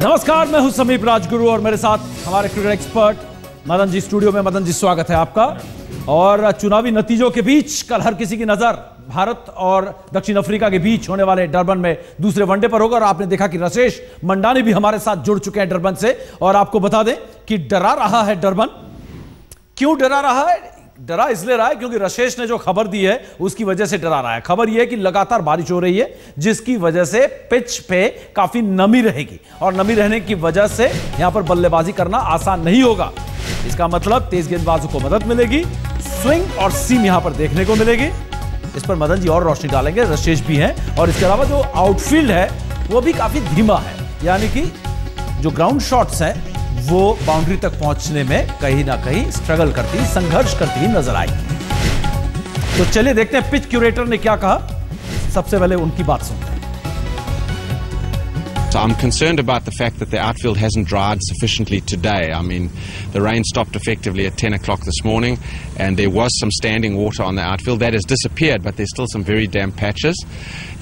नमस्कार, मैं हूं समीप राजगुरु और मेरे साथ हमारे cricket expert Madan ji studio में। मदन जी, स्वागत है आपका। और चुनावी नतीजों के बीच कल हर किसी की नजर भारत और दक्षिण अफ्रीका के बीच होने वाले डरबन में दूसरे वनडे पर होगा। और आपने देखा कि रसेश मंडानी भी हमारे साथ जुड़ चुके हैं डरबन से। और आपको बता दें कि डरा रहा है डरबन। क्यों डरा रहा है? डरा इसलिए रहा है क्योंकि रसेश ने जो खबर दी है उसकी वजह से डरा रहा है। खबर यह है कि लगातार बारिश हो रही है जिसकी वजह से पिच पे काफी नमी रहेगी और नमी रहने की वजह से यहां पर बल्लेबाजी करना आसान नहीं होगा। इसका मतलब तेज गेंदबाजों को मदद मिलेगी, स्विंग और सीम यहां पर देखने को मिलेगी। इस पर मदन जी और रोशनी डालेंगे। रसेश भी हैं और इसके अलावा जो आउटफील्ड है वो भी काफी धीमा है, यानी कि जो ग्राउंड शॉट्स हैं वो बाउंड्री तक पहुंचने में कहीं ना कहीं स्ट्रगल करती, संघर्ष करती ही नजर आएगी। तो चलिए देखते हैं पिच क्यूरेटर ने क्या कहा। सबसे पहले उनकी बात सुनते हैं। So I'm concerned about the fact that the outfield hasn't dried sufficiently today. I mean, the rain stopped effectively at 10 o'clock this morning, and there was some standing water on the outfield. That has disappeared, but there's still some very damp patches.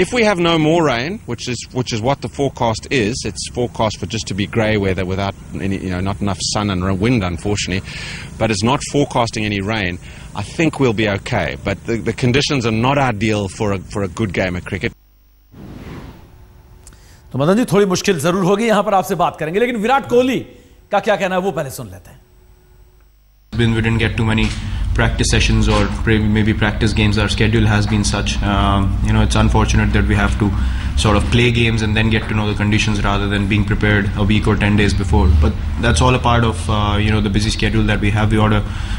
If we have no more rain, which is what the forecast is, it's forecast for just to be grey weather without any, not enough sun and wind, unfortunately. But it's not forecasting any rain. I think we'll be okay. But the conditions are not ideal for a good game of cricket. तो मदन जी, थोड़ी मुश्किल जरूर होगी, यहां पर आपसे बात करेंगे, लेकिन विराट कोहली का क्या कहना है वो पहले सुन लेते हैं। We didn't get too many practice sessions or maybe practice games. Our schedule has been such. It's unfortunate that we have to sort of play games and then get to know the conditions rather than being prepared a week or 10 days before. But that's all a part of the busy schedule that we have.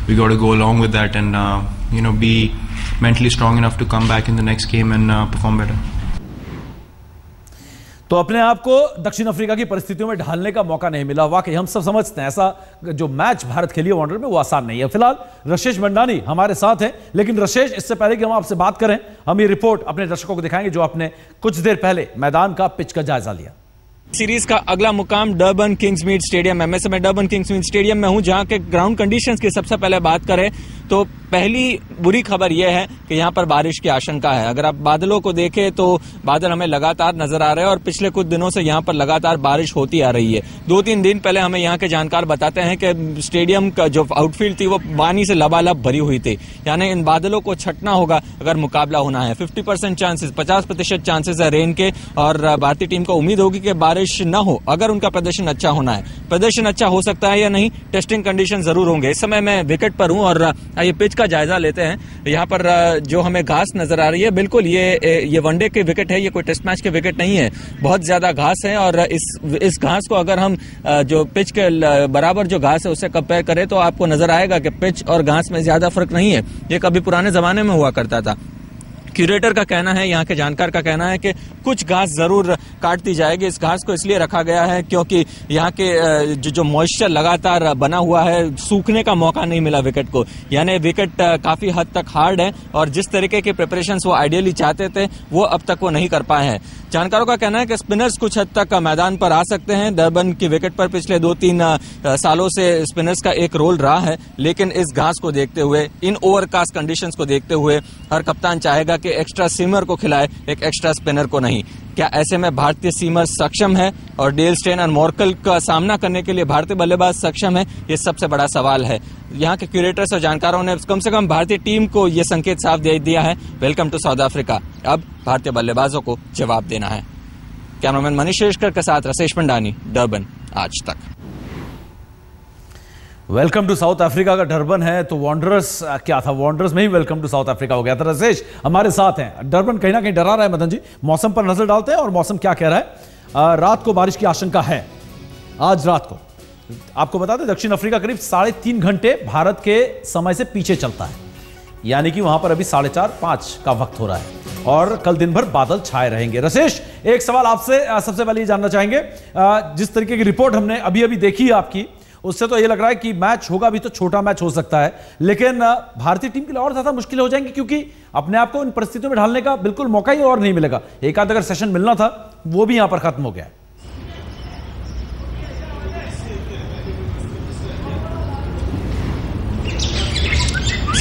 We got to go along with that and be mentally strong enough to come back in the next game and perform better. तो अपने आप को दक्षिण Africa की परिस्थितियों में ढालने का मौका नहीं मिला। वाकई हम सब समझते हैं ऐसा जो मैच भारत खेली वनडे में वो आसान नहीं है। फिलहाल रसेश मंडानी हमारे साथ हैं, लेकिन रसेश, इससे पहले कि हम आपसे बात करें, हम ये रिपोर्ट अपने दर्शकों को दिखाएंगे जो आपने कुछ देर पहले मैदान का पिच का जायजा लिया। सीरीज का अगला मुकाम डरबन किंग्समीड स्टेडियम है। मैं समय डरबन किंग्समीड स्टेडियम में हूं, जहां के ग्राउंड कंडीशंस की सबसे पहले बात करें तो पहली बुरी खबर यह है कि यहां पर बारिश की आशंका है। अगर आप बादलों को देखें तो बादल हमें लगातार नजर आ रहे हैं और पिछले कुछ दिनों से यहां पर लगातार बारिश होती आ रही है। 2-3 दिन पहले हमें यहां के जानकार बताते हैं कि स्टेडियम का जो आउटफील्ड थी वो पानी से लबालब भरी हुई थी, यानी इन बादलों को छटना होगा अगर मुकाबला होना है। 50% चांसेस, 50% चांसेस है रेन के, और भारतीय टीम को उम्मीद होगी कि बारिश न हो अगर उनका प्रदर्शन अच्छा होना है। प्रदर्शन अच्छा हो सकता है या नहीं, टेस्टिंग कंडीशन जरूर होंगे। इस समय मैं विकेट पर हूं और ये पिच का जायजा लेते हैं। यहाँ पर जो हमें घास नजर आ रही है, बिल्कुल ये वनडे के विकेट है, ये कोई टेस्ट मैच के विकेट नहीं है। बहुत ज्यादा घास है और इस घास को अगर हम जो पिच के बराबर जो घास है उससे कंपेयर करें तो आपको नजर आएगा कि पिच और घास में ज्यादा फर्क नहीं है। ये कभी पुराने जमाने में हुआ करता था। क्यूरेटर का कहना है, यहाँ के जानकार का कहना है कि कुछ घास जरूर काट दी जाएगी। इस घास को इसलिए रखा गया है क्योंकि यहाँ के जो मॉइस्चर लगातार बना हुआ है, सूखने का मौका नहीं मिला विकेट को, यानी विकेट काफी हद तक हार्ड है और जिस तरीके के प्रिपरेशंस वो आइडियली चाहते थे वो अब तक वो नहीं कर पाए हैं। जानकारों का कहना है कि स्पिनर्स कुछ हद तक मैदान पर आ सकते हैं। डरबन की विकेट पर पिछले 2-3 सालों से स्पिनर्स का एक रोल रहा है, लेकिन इस घास को देखते हुए, इन ओवरकास्ट कंडीशंस को देखते हुए हर कप्तान चाहेगा कि एक्स्ट्रा सीमर को खिलाए, एक एक्स्ट्रा स्पिनर को नहीं। क्या ऐसे में भारतीय सीमर सक्षम है और डेल स्टेन और मॉर्कल का सामना करने के लिए भारतीय बल्लेबाज सक्षम है? ये सबसे बड़ा सवाल है। यहाँ के क्यूरेटर्स और जानकारों ने कम से कम भारतीय टीम को यह संकेत साफ दे दिया है, वेलकम टू साउथ अफ्रीका। अब भारतीय बल्लेबाजों को जवाब देना है। कैमरामैन मनीष शेरकर के साथ रसेश मंडानी, डरबन, आज तक। वेलकम टू साउथ अफ्रीका का डरबन है तो वांडरर्स क्या था? वांडरर्स में ही वेलकम टू साउथ अफ्रीका हो गया था। रसेश हमारे साथ हैं। डरबन कहीं ना कहीं डरा रहा है मदन जी। मौसम पर नजर डालते हैं और मौसम क्या कह रहा है। रात को बारिश की आशंका है, आज रात को। आपको बता दें दक्षिण अफ्रीका करीब 3.5 घंटे भारत के समय से पीछे चलता है, यानी कि वहां पर अभी 4:30-5 का वक्त हो रहा है और कल दिन भर बादल छाए रहेंगे। रसेश, एक सवाल आपसे सबसे पहले ये जानना चाहेंगे, जिस तरीके की रिपोर्ट हमने अभी अभी देखी है आपकी, उससे तो ये लग रहा है कि मैच होगा भी तो छोटा मैच हो सकता है, लेकिन भारतीय टीम के लिए और ज्यादा मुश्किल हो जाएंगी क्योंकि अपने आप को इन परिस्थितियों में ढालने का बिल्कुल मौका ही और नहीं मिलेगा। एक आध अगर सेशन मिलना था वो भी यहां पर खत्म हो गया है।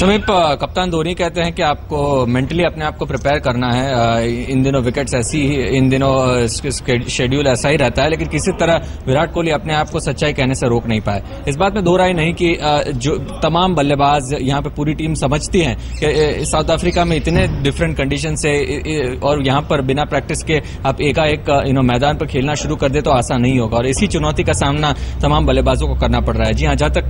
समीप, कप्तान धोनी कहते हैं कि आपको मेंटली अपने आप को प्रिपेयर करना है। इन दिनों विकेट्स ऐसी ही, इन दिनों शेड्यूल ऐसा ही रहता है, लेकिन किसी तरह विराट कोहली अपने आप को सच्चाई कहने से रोक नहीं पाए। इस बात में दो राय नहीं कि जो तमाम बल्लेबाज यहाँ पे पूरी टीम समझती है कि साउथ अफ्रीका में इतने डिफरेंट कंडीशन से और यहाँ पर बिना प्रैक्टिस के आप एकाएक मैदान पर खेलना शुरू कर दे तो आसान नहीं होगा, और इसी चुनौती का सामना तमाम बल्लेबाजों को करना पड़ रहा है। जी हाँ, जहाँ तक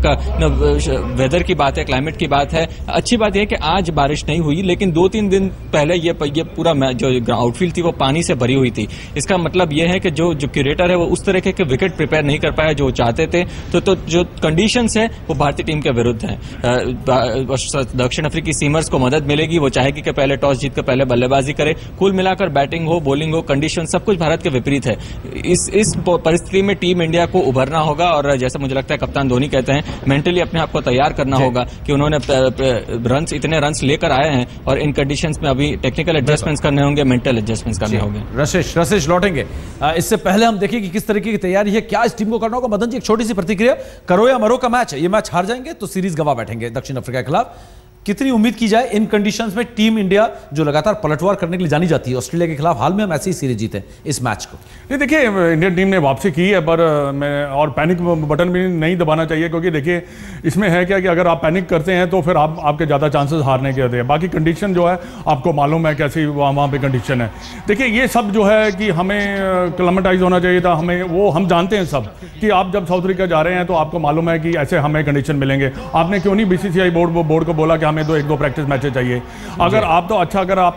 वेदर की बात है, क्लाइमेट की बात है, अच्छी बात यह कि आज बारिश नहीं हुई, लेकिन 2-3 दिन पहले ये पूरा जो आउटफील्ड थी वो पानी से भरी हुई थी। इसका मतलब यह है कि जो क्यूरेटर है वो उस तरह के विकेट प्रिपेयर नहीं कर पाया जो चाहते थे। तो जो कंडीशंस है वो भारतीय टीम के विरुद्ध हैं। दक्षिण अफ्रीकी सीमर्स को मदद मिलेगी, वो चाहेगी कि पहले टॉस जीतकर पहले बल्लेबाजी करे। कुल मिलाकर बैटिंग हो, बॉलिंग हो, कंडीशन सब कुछ भारत के विपरीत है। इस परिस्थिति में टीम इंडिया को उभरना होगा, और जैसा मुझे लगता है कप्तान धोनी कहते हैं मेंटली अपने आप को तैयार करना होगा कि उन्होंने इतने रन्स लेकर आए हैं, और इन कंडीशंस में अभी टेक्निकल एडजस्टमेंट्स करने होंगे, मेंटल एडजस्टमेंट्स करने होंगे। रशिश लौटेंगे। इससे पहले हम देखिए कि किस तरीके की तैयारी है, क्या इस टीम को करना होगा। मदन जी, एक छोटी सी प्रतिक्रिया, करो या मरो का मैच है, ये मैच हार जाएंगे तो सीरीज गवा बैठेंगे दक्षिण अफ्रीका के खिलाफ। कितनी उम्मीद की जाए इन कंडीशंस में टीम इंडिया जो लगातार पलटवार करने के लिए जानी जाती है, ऑस्ट्रेलिया के खिलाफ हाल में हम ऐसी ही सीरीज जीते इस मैच को? नहीं, देखिए इंडियन टीम ने वापसी की है, पर और पैनिक बटन भी नहीं दबाना चाहिए, क्योंकि देखिए इसमें है क्या कि अगर आप पैनिक करते हैं तो फिर आपके ज़्यादा चांसेस हारने के होते हैं। बाकी कंडीशन जो है आपको मालूम है कैसी वहाँ पे कंडीशन है। देखिए ये सब जो है कि हमें क्लाइमेटाइज होना चाहिए था, हम जानते हैं सब कि आप जब साउथ अफ्रीका जा रहे हैं तो आपको मालूम है कि ऐसे हमें कंडीशन मिलेंगे। आपने क्यों नहीं बीसीसीआई बोर्ड को बोला कि हमें एक दो प्रैक्टिस मैचेस चाहिए? अगर आपका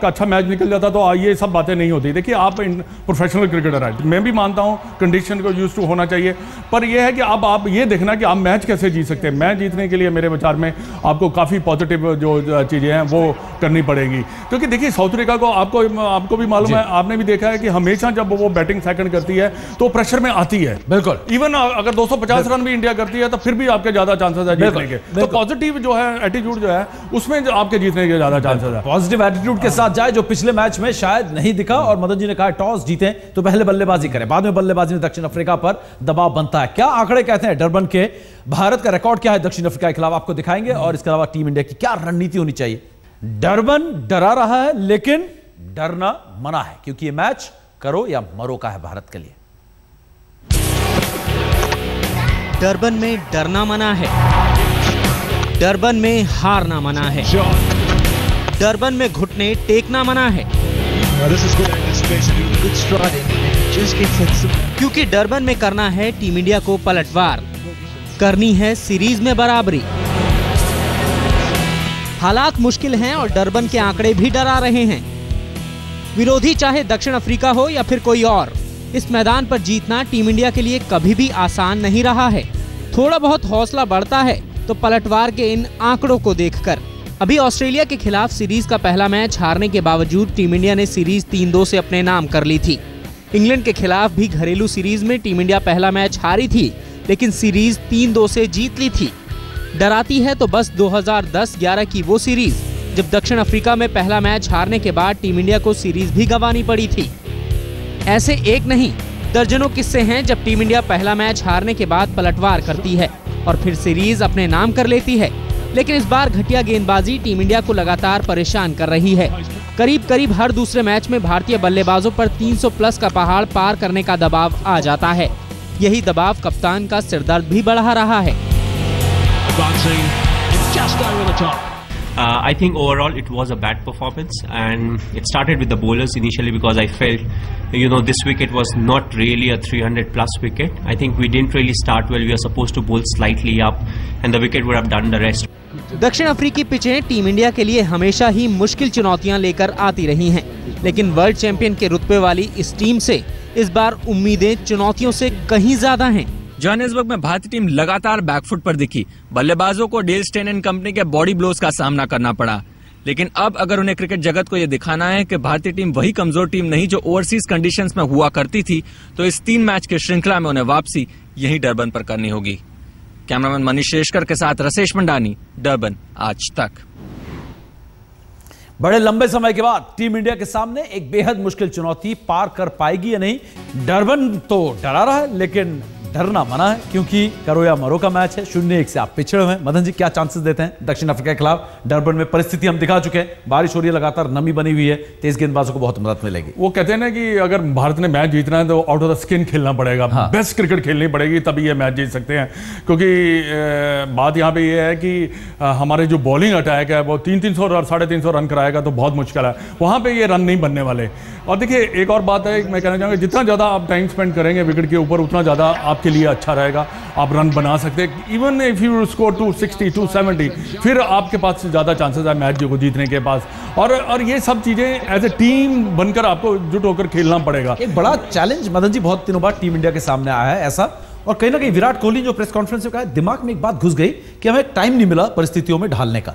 अच्छा मैच निकल जाता तो ये सब बातें नहीं होती। देखिए आप प्रोफेशनल क्रिकेटर हैं, मैं भी मानता हूं कंडीशन को यूज टू होना चाहिए, पर यह है कि अब आप ये देखना कि आप मैच कैसे जीत सकते हैं। मैच जीतने के लिए मेरे विचार में आपको काफ़ी पॉजिटिव जो चीज़ें हैं वो करनी पड़ेगी, क्योंकि देखिए साउथ अफ्रीका को आपको भी मालूम है, आपने भी देखा है कि हमेशा जब वो बैटिंग सेकंड करती है तो प्रेशर में आती है। बिल्कुल, इवन अगर 250 रन भी इंडिया करती है तो फिर भी आपके ज़्यादा चांसेस है जीतने के। तो पॉजिटिव जो है एटीट्यूड जो है उसमें आपके जीतने के ज्यादा चांसेस है। पॉजिटिव एटीट्यूड के साथ जाए, जो पिछले मैच में शायद नहीं दिखा, और मदन जी ने कहा टॉस जीते तो पहले बल्लेबाजी करें, बाद में बल्लेबाजी में दक्षिण अफ्रीका पर दबाव बनता है। क्या आंकड़े कहते हैं डरबन के? भारत का रिकॉर्ड क्या है दक्षिण अफ्रीका के खिलाफ, आपको दिखाएंगे, और इसके अलावा टीम इंडिया की क्या रणनीति होनी चाहिए। डरबन डरा रहा है, लेकिन डरना मना है, क्योंकि यह मैच करो या मरो का है भारत के लिए। डरबन में डरना मना है, डरबन में हारना मना है, डरबन में घुटने टेकना मना है, क्योंकि डरबन में करना है टीम इंडिया को पलटवार, करनी है सीरीज में बराबरी। हालात मुश्किल हैं और डरबन के आंकड़े भी डरा रहे हैं। विरोधी चाहे दक्षिण अफ्रीका हो या फिर कोई और, इस मैदान पर जीतना टीम इंडिया के लिए कभी भी आसान नहीं रहा है। थोड़ा बहुत हौसला बढ़ता है तो पलटवार के इन आंकड़ों को देखकर। अभी ऑस्ट्रेलिया के खिलाफ सीरीज का पहला मैच हारने के बावजूद टीम इंडिया ने सीरीज 3-2 से अपने नाम कर ली थी। इंग्लैंड के खिलाफ भी घरेलू सीरीज में टीम इंडिया पहला मैच हारी थी, लेकिन सीरीज 3-2 से जीत ली थी। डराती है तो बस 2010-11 की वो सीरीज, जब दक्षिण अफ्रीका में पहला मैच हारने के बाद टीम इंडिया को सीरीज भी गंवानी पड़ी थी। ऐसे एक नहीं, दर्जनों किस्से हैं जब टीम इंडिया पहला मैच हारने के बाद पलटवार करती है और फिर सीरीज अपने नाम कर लेती है। लेकिन इस बार घटिया गेंदबाजी टीम इंडिया को लगातार परेशान कर रही है। करीब हर दूसरे मैच में भारतीय बल्लेबाजों पर 300 प्लस का पहाड़ पार करने का दबाव आ जाता है। यही दबाव कप्तान का सिरदर्द भी बढ़ा रहा है। I think overall it was a bad performance, and it started with the bowlers initially, because I felt, this wicket was not really a 300 plus wicket. I think we didn't really start well. We were supposed to bowl slightly up and the wicket would have done the rest. दक्षिण अफ्रीकी पिचें team India के लिए हमेशा ही मुश्किल चुनौतियां लेकर आती रही हैं, लेकिन वर्ल्ड चैंपियन के रुतबे वाली इस टीम से इस बार उम्मीदें चुनौतियों से कहीं ज्यादा हैं। जोहानिसबर्ग में भारतीय टीम लगातार बैकफुट पर दिखी। बल्लेबाजों को डेल स्टेन एंड कंपनी के बॉडी ब्लोज का सामना करना पड़ा। लेकिन अब अगर उन्हें क्रिकेट जगत को यह दिखाना है कि भारतीय टीम वही कमजोर टीम नहीं जो ओवरसीज कंडीशंस में हुआ करती थी, तो इस 3 मैच की श्रृंखला में उन्हें वापसी यही डरबन पर करनी होगी। कैमरामैन मनीष शेषकर के साथ रसेश मंडानी, डरबन आज तक। बड़े लंबे समय के बाद टीम इंडिया के सामने एक बेहद मुश्किल चुनौती पार कर पाएगी या नहीं। डरबन तो डरा रहा है, लेकिन डरना मना है क्योंकि करो या मरो का मैच है। 0-1 से आप पिछड़े हुए हैं। मदन जी, क्या चांसेस देते हैं दक्षिण अफ्रीका के खिलाफ? डरबन में परिस्थिति हम दिखा चुके हैं, बारिश हो रही है, लगातार नमी बनी हुई है, तेज गेंदबाजों को बहुत मदद मिलेगी। वो कहते हैं ना कि अगर भारत ने मैच जीतना है तो आउट ऑफ द स्किन खेलना पड़ेगा, बेस्ट क्रिकेट खेलनी पड़ेगी, तभी ये मैच जीत सकते हैं। क्योंकि बात यहाँ पे ये है कि हमारे जो बॉलिंग अटैक है वो 300 और 350 रन कराएगा तो बहुत मुश्किल है, वहाँ पे ये रन नहीं बनने वाले। और देखिए एक और बात है, मैं कहना चाहूँगा जितना ज़्यादा आप टाइम स्पेंड करेंगे विकेट के ऊपर उतना ज़्यादा आपके लिए अच्छा रहेगा, आप रन बना सकते हैं। इवन इफ यू स्कोर 260, 270, फिर आपके पास ज़्यादा चांसेस है मैच को जीतने के पास। और ये सब चीज़ें एज ए टीम बनकर आपको जुट होकर खेलना पड़ेगा। एक बड़ा चैलेंज मदन जी बहुत दिनों बाद टीम इंडिया के सामने आया है ऐसा, और कहीं ना कहीं विराट कोहली जो प्रेस कॉन्फ्रेंस में कहा, दिमाग में एक बात घुस गई कि हमें टाइम नहीं मिला परिस्थितियों में ढालने का।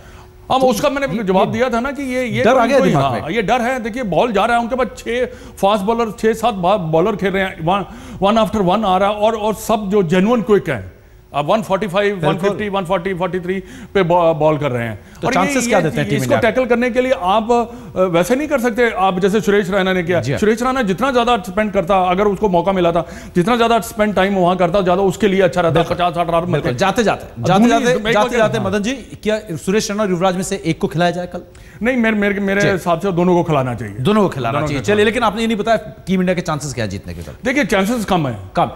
अब उसका मैंने जवाब दिया था ना कि ये डर आ गया दिमाग में। ये डर है। देखिए बॉल जा रहा है, उनके पास 6 फास्ट बॉलर, 6-7 बॉलर खेल रहे हैं, वन आफ्टर वन आ रहा है, और सब जो जेन्युइन क्विक है। अब 145, 150, 140, 43 पे बॉल कर रहे हैं। तो और चांसेस क्या देते हैं टीम इसको टैकल करने के लिए? आप वैसे नहीं कर सकते आप जैसे सुरेश रैना ने किया। सुरेश रैना जितना ज्यादा स्पेंड करता, अगर उसको मौका मिला था, जितना ज्यादा स्पेंड टाइम वहां करता, ज्यादा उसके लिए अच्छा रहता। 50-60 रन जाते जाते मदन जी, क्या सुरेश रैना और युवराज में से एक को खिलाया जाए कल? नहीं, मेरे हिसाब से दोनों को खिलाना चाहिए। दोनों को खिलाना चाहिए। चलिए, लेकिन आपने ये नहीं बताया टीम इंडिया के चांसेस क्या है जीतने के? देखिए चांसेस कम है। कम,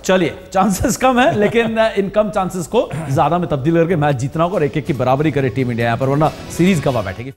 चलिए चांसेस कम है, लेकिन इन कम चांसेस को ज्यादा में तब्दील करके मैच जीतना होगा और 1-1 की बराबरी करे टीम इंडिया यहाँ पर, वरना सीरीज गवा बैठेगी।